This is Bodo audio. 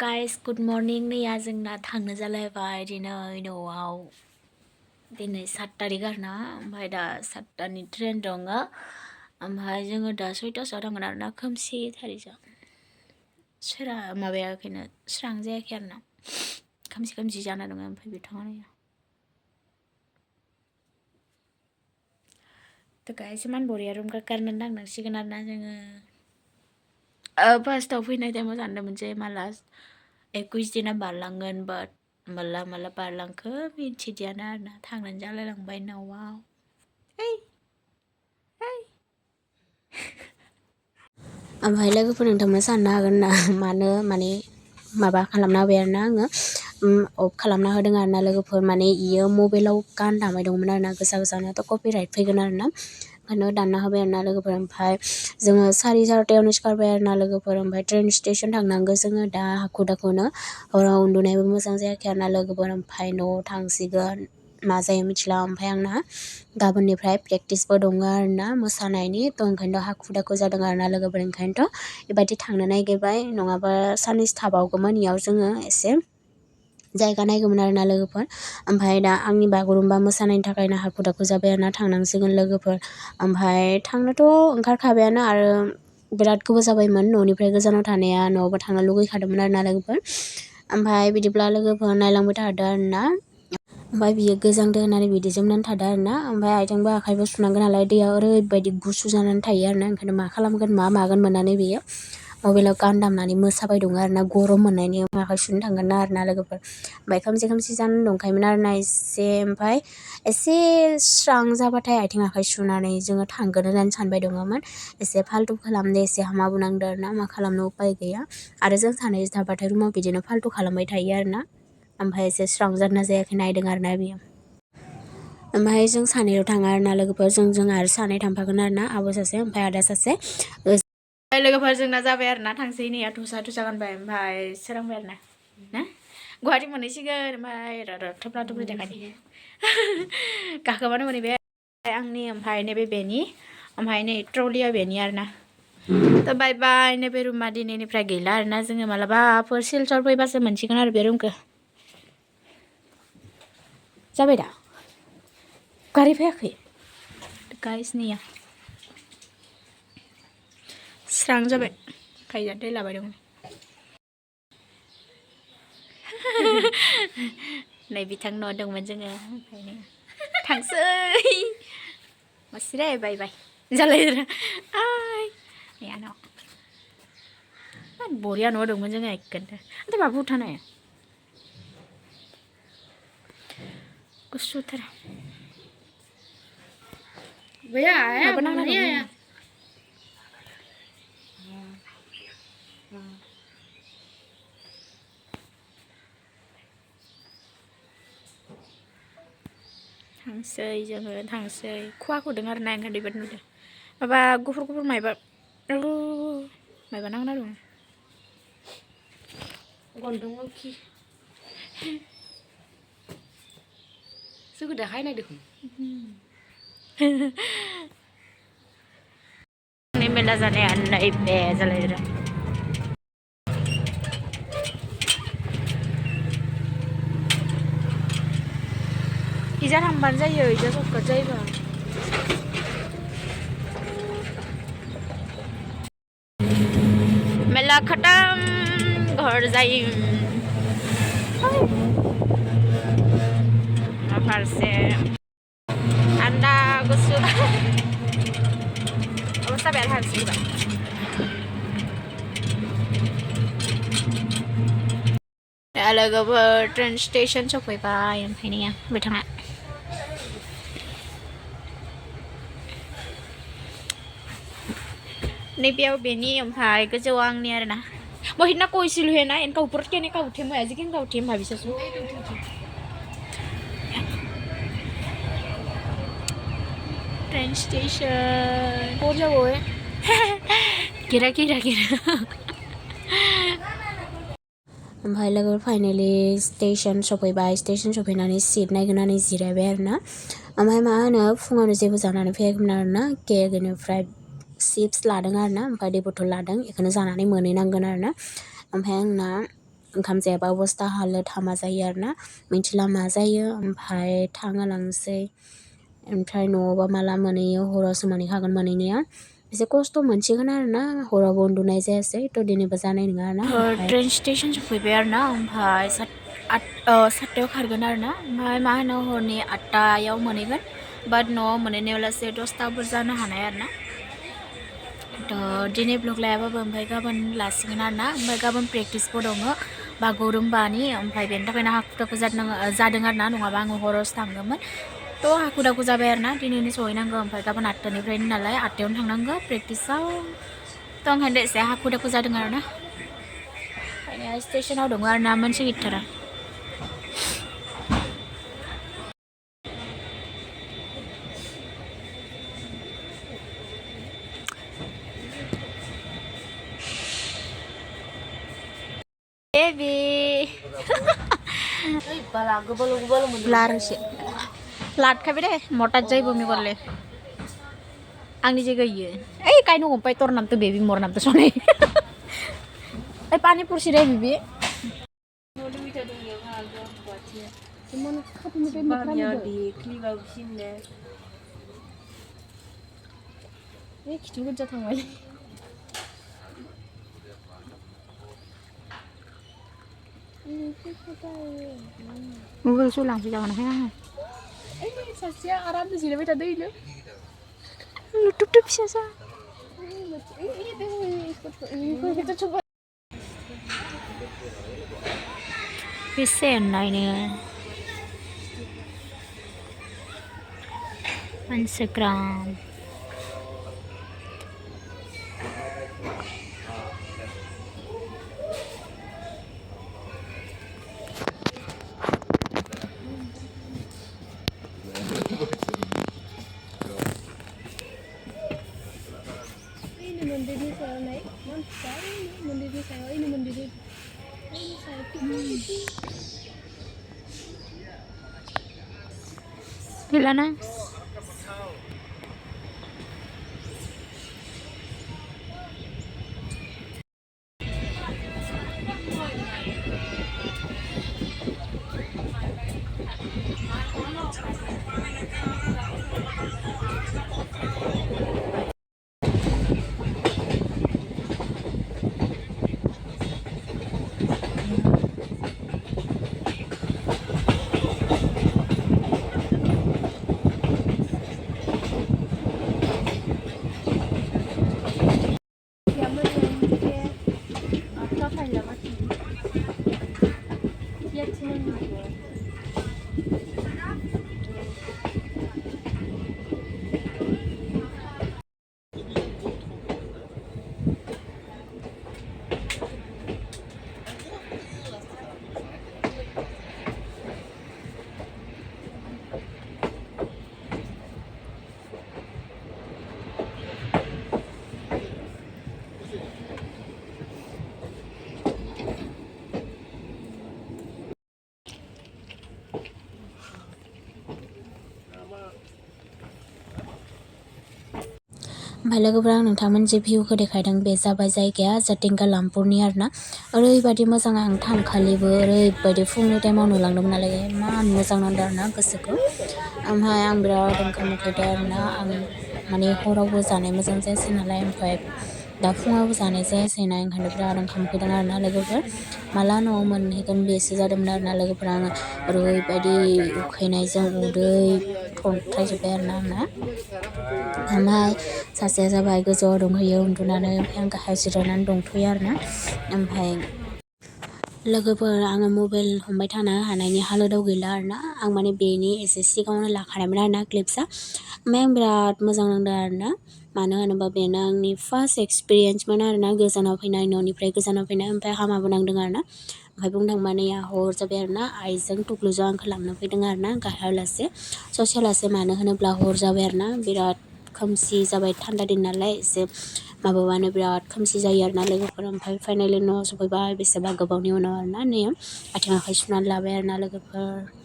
Guys, good morning नैया जोंना थांनो जालायबाय दिनै न'आव दिनै 7 तारिख आरोना ओमफ्राय दा 7टानि ट्रेन दङ ओमफ्राय जोङो दा 6टासोआव थांगोन आरोना खोमसिथारजों माबायाखैनो स्रां जायाखै आरोना खोमसि जाना दङ ओमफ्राय बिथाङा तो गाइस इमान बरिया रुम गारनो नांसिगोन आरोना जोङो फार्स्टआव फैनाय टाइमाव सानदोंमोन जे माला 21 दिना बारलांगोन बाट माला बारलांखो मिथिदियानो आरोना थांनानै जालायलांबाय न'आव ओमफ्राय लोगोफोरजों थांनो साननो हागोन ना मानो माने माबा खालामना होबाय आरोना आङो अफ खालामना होदों आरोना लोगोफोर माने इयो मबाइलाव गान दामबाय दंमोन आरोना गोसा कपिराइट फैगोन आरोना ओंखायनो दानना होबाय आरोना लोगोफोर ओमफ्राय जोङो 4:30 सिखारबाय आरोना लोगोफोर ओमफ्राय ट्रेन स्टेसन थांनांगौ जोङो दा हाखु दाखुनो हराव उन्दुनायबो मोजां जायाखै आरोना लोगोफोर ओमफ्राय न'आव थांसिगोन मा जायो मिथिला ओमफ्राय आंना गाबोननिफ्राय प्रेक्टिसबो दङ आरोना मोसानायनि थ' ओंखायनोथ' हाखु दाखु जादों आरोना लोगोफोर ओंखायनोथ' बेबायदि थांनो नागिरबाय नङाबा साननैसो थाबावगौमोन इयाव जोङो एसे जायगा नायगौमोन आरोना लोगोफोर ओमफ्राय दा आंनि बागुरुम्बा मोसानायनि थाखायनो हाखु दाखु जाबाय आरोना थांनांसिगोन लोगोफोर ओमफ्राय थांनोथ' ओंखारखाबायानो आरो बिराद गोबाव जाबायमोन न'निफ्राय गोजानाव थानाया न'आवबो थांनो लुगैखादोंमोन आरोना लोगोफोर ओमफ्राय बिदिब्ला लोगोफोर नायलांबाय थादो आरोना ओमफ्राय बियो गोजांदो होननानै बिदि जोमनानै थादो आरोना ओमफ्राय आथिंबो आखाइबो सुनांगोन नालाय दैया ओरैबायदि गुसु जानानै थायो आरोना ओंखायनो मा खालामगोन मा मागोन मोननानै बियो मबाइलाव गान दामनानै मोसाबाय दङ आरोना गरम मोननायनि आखाइ सुनो थांगोन ना आरोना लोगोफोर ओमफ्राय खोमसि जानानै दंखायोमोन आरोना एसे ओमफ्राय एसे स्रां जाबाथाय आथिं आखाइ सुनानै जोङो थांगोन होननानै सानबाय दङमोन एसे फाल्तु खालामदो एसे हामाबो नांदो आरोना मा खालामनो उपाय गैया आरो जों सानैजों थाबाथाय रुमाव बिदिनो फाल्तु खालामबाय थायो आरोना ओमफ्राय एसे स्रां जादोंना जायाखै नायदों आरोना बियो ओमफ्राय जों सानैल' थाङा आरोना लोगोफोर जों आरो सानै थांफागोन आरोना आब' सासे ओमफ्राय आदा सासे लोगोफोर जोंना जाबाय आरोना थांसै नैया थुसा गानबाय ओमफ्राय सोरांबाय आरोना ना गुवाहाटि मोनहैसिगोन ओमफ्राय थफ्ला थफ्लि देखायनो गाखोबानो मोनहैबाय आंनि ओमफ्राय नैबे बेनि ओमफ्राय नै ट्रलिया बेनि आरोना थ' बाय बाय नैबे रुमा दिनैनिफ्राय गैला आरोना जोङो मालाबाफोर सिलचर फैबासो मोनसिगोन आरो बे रुमखौ जाबाय दा गारि फैयाखै गाइस नैया स्रां जाबाय खायजा दै लाबाय दं नै बिथां न' दंमोन जोङो ओंखायनो थांसै मासिरे बाय बाय जालायदों आय नैया न' बरिया न' दंमोन जोङो एकदम ओमफ्राय मा भुटान हाया गुसुथार माबा नांना दं थांसै जोङो थांसै खुवा खुदों आरो ना ओंखायनो ओरैबायदि नुदों माबा गुफुर मायबा नांना दं गन्दों खि जोंखौ देखाय नायदों मेला जानाया नैबे जालायदों इजा थांबानो जायो इजा सर्टकाट जायोबा मेला खत्म घर जायो फारसे आन्दा गुसु अबस्था बेयाव थांसिगोन लोगोफोर ट्रेन स्टेसन सफैबाय ओमफ्राय नैया बिथाङा नैबेयाव बेनि ओमफ्राय गोजौआव आंनि आरोना महिना कहसिलु है ना इनका ऊपर कहने का उठे मैं जिकिन का उठे भाभी ससुर ट्रेन स्टेशन पहुंच जाओ गिरा ओमफ्राय लोगोफोर फाइनालि स्टेसन सफैबाय स्टेसन सफैनानै सिट नायगिरनानै जिरायबाय आरोना ओमफ्राय मा होनो फुङावनो जेबो जानानै फैयाखैमोन आरोना केक बेनिफ्राय चिप्स लादों आरोना ओमफ्राय दै बथल लादों बेखौनो जानानै मोनहैनांगोन आरोना ओमफ्राय आंना ओंखाम जायाबा अबस्था हालोद हामा जायो आरोना मिथिला मा जायो ओमफ्राय थांहोलांसै ओमफ्राय न'आवबा माला मोनहैयो हरावसो मोनहैखागोन मोनहैनाया एसे खस्थ' मोनसिगोन आरोना हरावबो उन्दुनाय जायासै थ' दिनैबो जानाय नङा आरोना ट्रेन स्टेसन सफैबाय आरोना ओमफ्राय 7टायाव खारगोन आरोना ओमफ्राय मा होनो हरनि 8टायाव मोनहैगोन बाट न'आव मोनहैनायाव लासै 10टाफोर जानो हानाय आरोना थ' दिनै ब्लग लायाबाबो ओमफ्राय गाबोन लासिगोन आरोना ओमफ्राय गाबोन प्रेक्टिसबो दङ बागुरुम्बानि ओमफ्राय बेनि थाखायनो हाखु दाखु जादों आरोना नङाबा आङो हरावसो थांगौमोन थ' हाखु दाखु जाबाय आरोना दिनैनो सहैनांगौ ओमफ्राय गाबोन 8टानिफ्रायनो नालाय 8टायावनो थांनांगौ प्रेक्टिसाव थ' ओंखायनो एसे हाखु दाखु जादों आरोना ओंखायनो स्टेसनाव दङ आरोना मोनसे गिटारा Baby. Lar sih. Lat kayak deh, motor jai bumi boleh. Angni jaga iya. Kain ngompai tor nam tuh baby mor nam tuh sonai. Pani pursi deh baby. Kita kerja tanggal. Google sulang sih jangan hanya. Sasya aram tuh sih lebih tadi itu. Tutup sasa. Kita coba. Pesen lah ini. Instagram. Gila na. ओमफ्राय लोगोफोरा आं नोंथांमोन जे भिउखौ देखायदों बे जाबाय जायगाया जाथिंगा लामपुरनि आरोना ओरैबायदि मोजां आं थांखालिबो ओरैबायदि फुंनि टाइमाव नुलांदोंमोन नालाय इमान मोजां नांदों आरोना गोसोखौ ओमफ्राय आं बिराद ओंखाम उखैदों आरोना आं माने हरावबो जानाय मोजां जायासै नालाय ओमफ्राय दा फुङावबो जानाय जायासैना ओंखायनो बिराद ओंखाम उखैदों आरोना लोगोफोर माला न'आव मोनहैगोन बेसो जादोंमोन आरोना लोगोफोरा आङो ओरैबायदि उखैनायजों उदै थन्थ्रायजोब्बाय आरोना आंना ओमफ्राय सासेया जाबाय गोजौआव दंहैयो उन्दुनानै ओमफ्राय आं गाहायाव जिरायनानै दंथ'यो आरोना ओमफ्राय लोगोफोर आङो मबाइल हमबाय थानो हानायनि हालोदाव गैला आरोना आं माने बेनि एसे सिगाङावनो लाखानायमोन आरोना क्लिप्सआ ओमफ्राय आं बिराद मोजां नांदों आरोना मानो होनोबा बेनो आंनि फार्स्ट एक्सपिरियेन्समोन आरोना गोजानाव फैनाय न'निफ्राय गोजानाव फैनाय ओमफ्राय हामाबो नांदों आरोना ओमफ्राय बुंनो थांबा नै हर जाबाय आरोना आइजों टुक्लुजों आंखौ लांनो फैदों आरोना गाहायाव लासे ससेयाव लासे मानो होनोब्ला हर जाबाय आरोना बिराद खोमसि जाबाय थान्दा दिन नालाय एसे माबाबानो बिराद खोमसि जायो आरोना लोगोफोर ओमफ्राय फाइनालि न'आव सफैबाय बेसेबा गोबावनि उनाव आरोना नै आथिं आखाइ सुनानै लाबाय आरोना लोगोफोर